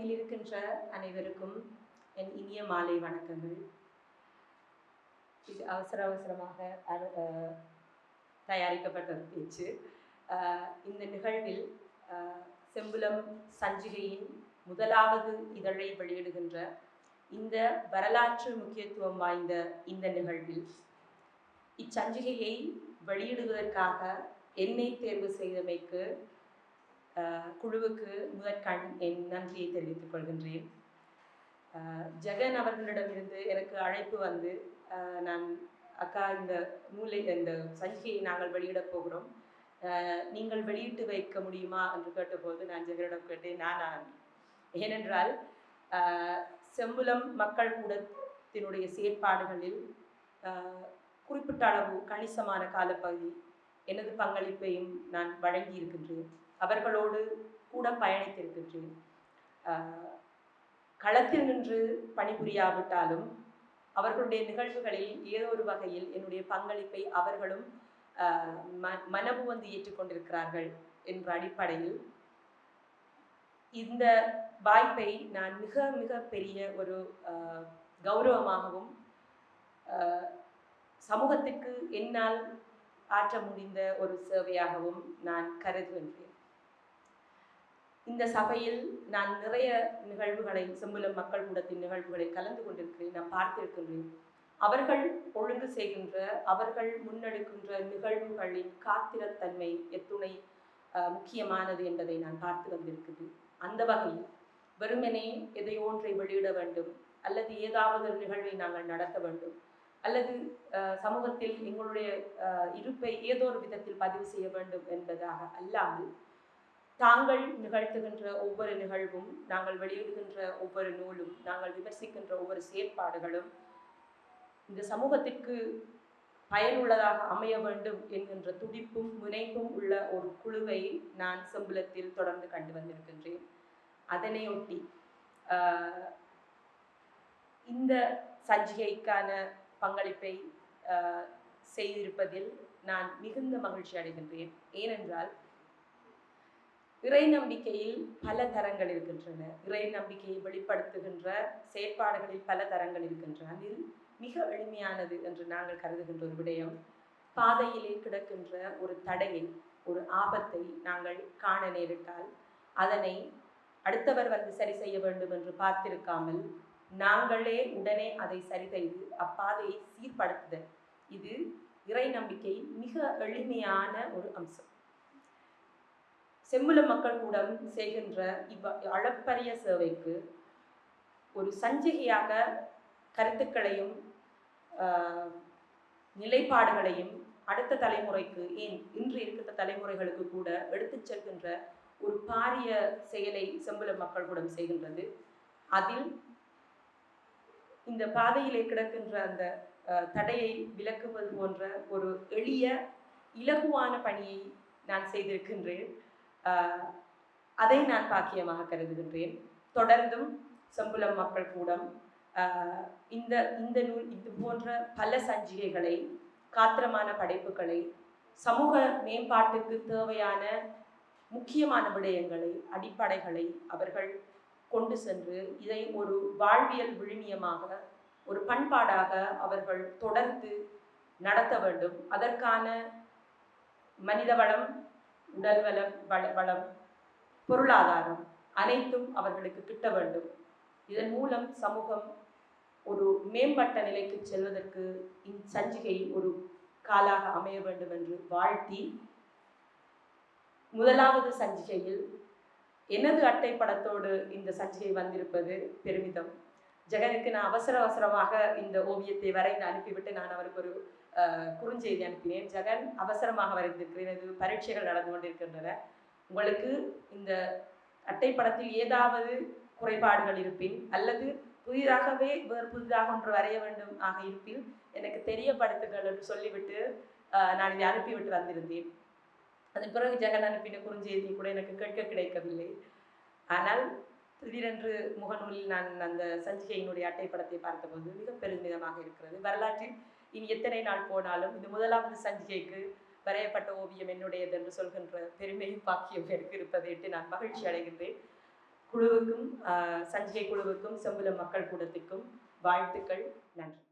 அரங்கில் இருக்கின்ற அனைவருக்கும் என் இனிய மாலை வணக்கங்கள். இது அவசரமாக தயாரிக்கப்பட்ட ஒரு பேச்சு. இந்த நிகழ்வில் செம்புலம் சஞ்சிகையின் முதலாவது இதழை வெளியிடுகின்ற இந்த வரலாற்று முக்கியத்துவம் வாய்ந்த இந்த நிகழ்வில் இச்சஞ்சிகையை வெளியிடுவதற்காக என்னை தேர்வு செய்தமைக்கு குழுவுக்கு முதற்கண் என் நன்றியை தெரிவித்துக் கொள்கின்றேன். ஜெகன் அவர்களிடமிருந்து எனக்கு அழைப்பு வந்து, நான் அக்கா இந்த இந்த சஞ்சிகையை நாங்கள் வெளியிடப் போகிறோம், நீங்கள் வெளியிட்டு வைக்க முடியுமா என்று கேட்டபோது நான் ஜெகனிடம் கேட்டேன், நான் ஏனென்றால் செம்புலம் மக்கள் கூடத்தினுடைய செயற்பாடுகளில் குறிப்பிட்ட அளவு கணிசமான காலப்பகுதி எனது பங்களிப்பையும் நான் வழங்கி இருக்கின்றேன். அவர்களோடு கூட பயணித்திருக்கின்றேன். களத்தில் நின்று பணிபுரியாவிட்டாலும் அவர்களுடைய நிகழ்வுகளில் ஏதோ ஒரு வகையில் என்னுடைய பங்களிப்பை அவர்களும் மனமு வந்து ஏற்றுக்கொண்டிருக்கிறார்கள் என்ற அடிப்படையில் இந்த வாய்ப்பை நான் மிக மிக பெரிய ஒரு கௌரவமாகவும் சமூகத்திற்கு என்னால் ஆற்ற முடிந்த ஒரு சேவையாகவும் நான் கருதுகின்றேன். இந்த சபையில் நான் நிறைய நிகழ்வுகளை, செம்புலம் மக்கள் கூடத்தின் நிகழ்வுகளை கலந்து கொண்டிருக்கிறேன், நான் பார்த்திருக்கின்றேன். அவர்கள் ஒழுங்கு செய்கின்ற, அவர்கள் முன்னெடுக்கின்ற நிகழ்வுகளின் காத்திரத்தன்மை எத்துணை முக்கியமானது என்பதை நான் பார்த்து வந்திருக்கிறேன். அந்த வகையில் வெறுமனே எதையோ ஒன்றை வெளியிட வேண்டும், அல்லது ஏதாவது ஒரு நிகழ்வை நாங்கள் நடத்த வேண்டும், அல்லது சமூகத்தில் எங்களுடைய இருப்பை ஏதோ ஒரு விதத்தில் பதிவு செய்ய வேண்டும் என்பதாக அல்லாமல், தாங்கள் நிகழ்த்துகின்ற ஒவ்வொரு நிகழ்வும், நாங்கள் வெளியிடுகின்ற ஒவ்வொரு நூலும், நாங்கள் விமர்சிக்கின்ற ஒவ்வொரு செயற்பாடுகளும் இந்த சமூகத்திற்கு பயனுள்ளதாக அமைய வேண்டும் என்கின்ற துடிப்பும் முனைப்பும் உள்ள ஒரு குழுவை நான் செம்புலத்தில் தொடர்ந்து கண்டு வந்திருக்கின்றேன். அதனையொட்டி இந்த சஞ்சிகைக்கான பங்களிப்பை செய்திருப்பதில் நான் மிகுந்த மகிழ்ச்சி அடைகின்றேன். ஏனென்றால் இறை நம்பிக்கையில் பல தரங்கள் இருக்கின்றன. இறை நம்பிக்கையை வெளிப்படுத்துகின்ற செயற்பாடுகளில் பல தரங்கள் இருக்கின்றன. அதில் மிக எளிமையானது என்று நாங்கள் கருதுகின்ற ஒரு விடயம், பாதையிலே கிடக்கின்ற ஒரு தடையை, ஒரு ஆபத்தை நாங்கள் காண நேரிட்டால் அதனை அடுத்தவர் வந்து சரி செய்ய வேண்டும் என்று பார்த்திருக்காமல் நாங்களே உடனே அதை சரி செய்து அப்பாதையை சீர்படுத்துதல், இது இறை நம்பிக்கை மிக எளிமையான ஒரு அம்சம். செம்புலம் மக்கள் கூடம் செய்கின்ற அளப்பரிய சேவைக்கு ஒரு சஞ்சிகையாக கருத்துக்களையும் நிலைப்பாடுகளையும் அடுத்த தலைமுறைக்கு, ஏன் இன்று இருக்கின்ற தலைமுறைகளுக்கு கூட எடுத்துச் செல்கின்ற ஒரு பாரிய செயலை செம்புலம் மக்கள் கூடம் செய்கின்றது. அதில் இந்த பாதையிலே கிடக்கின்ற அந்த தடையை விலக்குவது போன்ற ஒரு எளிய இலகுவான பணியை நான் செய்திருக்கின்றேன். அதை நான் பாக்கியமாக கருதுகின்றேன். தொடர்ந்தும் செம்புலம் மக்கள் கூடம் இந்த நூல், இது போன்ற பல சஞ்சிகைகளை, காத்திரமான படைப்புகளை, சமூக மேம்பாட்டுக்கு தேவையான முக்கியமான விடயங்களை, அடிப்படைகளை அவர்கள் கொண்டு சென்று இதை ஒரு வாழ்வியல் விழுமியமாக, ஒரு பண்பாடாக அவர்கள் தொடர்ந்து நடத்த வேண்டும். அதற்கான மனித வளம், உடல் வளம், பொருளாதாரம் அனைத்தும் அவர்களுக்கு கிட்ட வேண்டும். இதன் மூலம் சமூகம் ஒரு மேம்பட்ட நிலைக்கு செல்வதற்கு இச்சஞ்சிகை ஒரு காலாக அமைய வேண்டும் என்று வாழ்த்தி, முதலாவது சஞ்சிகையில் எனது அட்டைப்படத்தோடு இந்த சஞ்சிகை வந்திருப்பது பெருமிதம். ஜெகனுக்கு நான் அவசரமாக இந்த ஓவியத்தை வரைந்து அனுப்பிவிட்டு நான் அவருக்கு ஒரு குறுஞ்செய்தி அனுப்பினேன். ஜெகன், அவசரமாக வரைந்திருக்கிறேன், இது பரீட்சைகள் நடந்து கொண்டிருக்கின்றன, உங்களுக்கு இந்த அட்டைப்படத்தில் ஏதாவது குறைபாடுகள் இருப்பின், அல்லது புதிதாக ஒன்று வரைய வேண்டும் ஆக இருப்பில் எனக்கு தெரியப்படுத்துங்கள் என்று சொல்லிவிட்டு நான் இதை அனுப்பிவிட்டு வந்திருந்தேன். அதன் பிறகு ஜெகன் அனுப்பின குறுஞ்செய்தி கூட எனக்கு கேட்க கிடைக்கவில்லை. ஆனால் திடீரென்று முகநூலில் நான் அந்த சஞ்சிகையினுடைய அட்டைப்படத்தை பார்த்தபோது மிக பெருமிதமாக இருக்கிறது. வரலாற்றில் இனி எத்தனை நாள் போனாலும் இந்த முதலாவது சஞ்சிகைக்கு வரையப்பட்ட ஓவியம் என்னுடையது என்று சொல்கின்ற பெருமையும் பாக்கியம் எனக்கு இருப்பதை நான் மகிழ்ச்சி அடைகின்றேன். குழுவுக்கும் சஞ்சிகை குழுவுக்கும் செம்புலம் மக்கள் கூடத்திற்கும் வாழ்த்துக்கள். நன்றி.